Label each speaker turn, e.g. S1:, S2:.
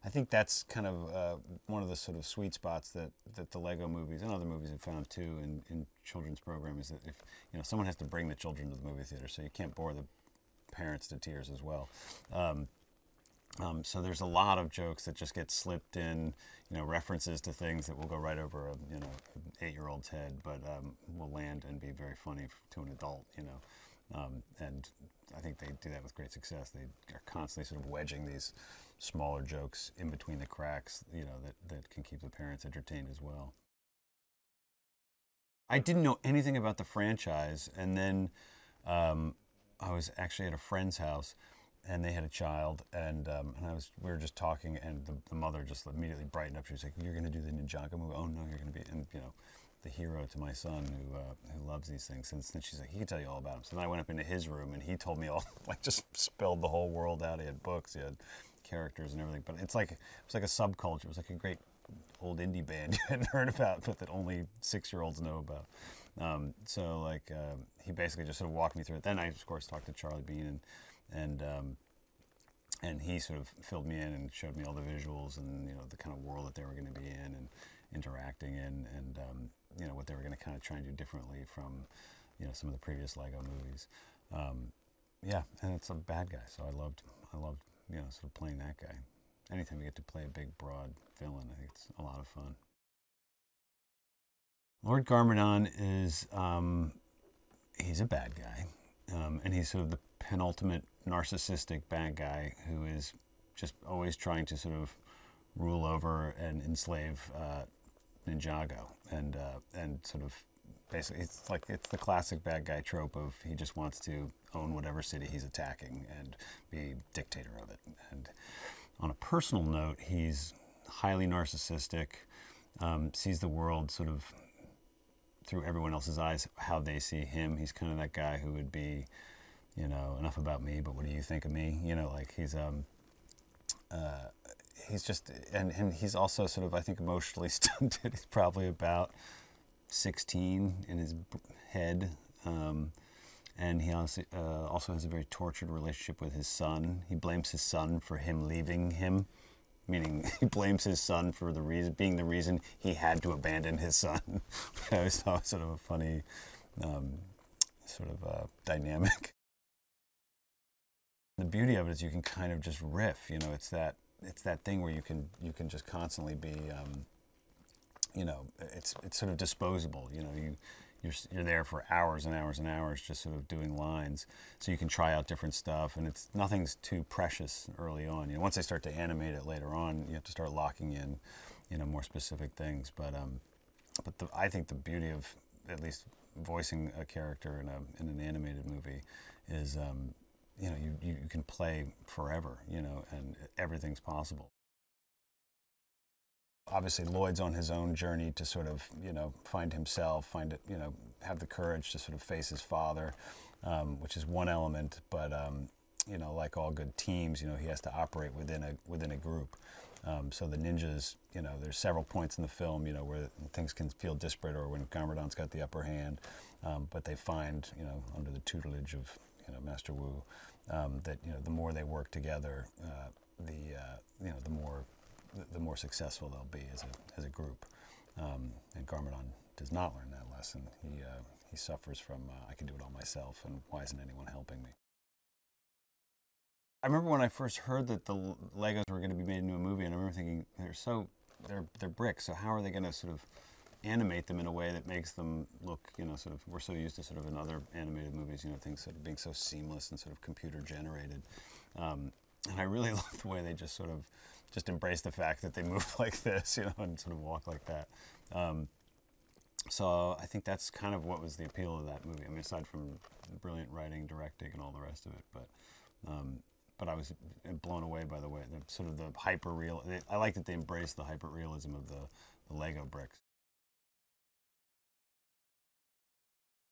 S1: I think that's kind of one of the sort of sweet spots that the Lego movies and other movies have found too in children's programming, is that if someone has to bring the children to the movie theater, so you can't bore the parents to tears as well. So there's a lot of jokes that just get slipped in, references to things that will go right over an 8-year-old's head, but will land and be very funny to an adult, and I think they do that with great success. They are constantly sort of wedging these smaller jokes in between the cracks, that can keep the parents entertained as well. I didn't know anything about the franchise, and then I was actually at a friend's house, and they had a child, and we were just talking, and the mother just immediately brightened up. She was like, "You're going to do the Ninjago movie? Oh no, you're going to be," and the hero to my son who loves these things. And then she's like, "He can tell you all about them." So then I went up into his room, and he told me all, like, just spilled the whole world out. He had books, he had characters and everything. But it was like a subculture. It was like a great old indie band you hadn't heard about, but that only 6-year-olds know about. He basically just sort of walked me through it. Then I, of course, talked to Charlie Bean, and he sort of filled me in and showed me all the visuals and the kind of world that they were going to be in and interacting in, and what they were going to kind of try and do differently from some of the previous Lego movies. And it's a bad guy, so I loved sort of playing that guy. Anytime we get to play a big broad villain, I think it's a lot of fun. Lord Garmadon is he's a bad guy, and he's sort of the penultimate narcissistic bad guy who is just always trying to sort of rule over and enslave Ninjago, and sort of basically it's the classic bad guy trope of he just wants to own whatever city he's attacking and be dictator of it. And on a personal note, he's highly narcissistic, sees the world sort of through everyone else's eyes, how they see him. He's kind of that guy who would be, enough about me, but what do you think of me? He's just, and he's also sort of, I think, emotionally stunted. He's probably about 16 in his head. And he also has a very tortured relationship with his son. He blames his son for him leaving him, meaning he blames his son for being the reason he had to abandon his son. I always thought it was sort of a funny dynamic. The beauty of it is you can kind of just riff. It's that thing where you can just constantly be, it's sort of disposable. You're there for hours and hours and hours just sort of doing lines, so you can try out different stuff, and nothing's too precious early on. Once they start to animate it later on, you have to start locking in, more specific things. But I think the beauty of at least voicing a character in an animated movie is, you can play forever, and everything's possible. Obviously, Lloyd's on his own journey to sort of, find himself, have the courage to sort of face his father, which is one element. But, like all good teams, he has to operate within a group. So the ninjas, there's several points in the film, where things can feel disparate, or when Garmadon's got the upper hand, but they find, under the tutelage of, Master Wu, that the more they work together, the more successful they'll be as a group. And Garmadon does not learn that lesson. He suffers from I can do it all myself, and why isn't anyone helping me? I remember when I first heard that the Legos were going to be made into a movie, and I remember thinking they're bricks, so how are they going to sort of animate them in a way that makes them look, sort of, we're so used to sort of in other animated movies, things sort of being so seamless and sort of computer generated. And I really love the way they just sort of embrace the fact that they move like this, and sort of walk like that. So I think that's kind of what was the appeal of that movie. I mean, aside from brilliant writing, directing, and all the rest of it, but I was blown away by the way, the hyper real. I like that they embraced the hyper realism of the Lego bricks.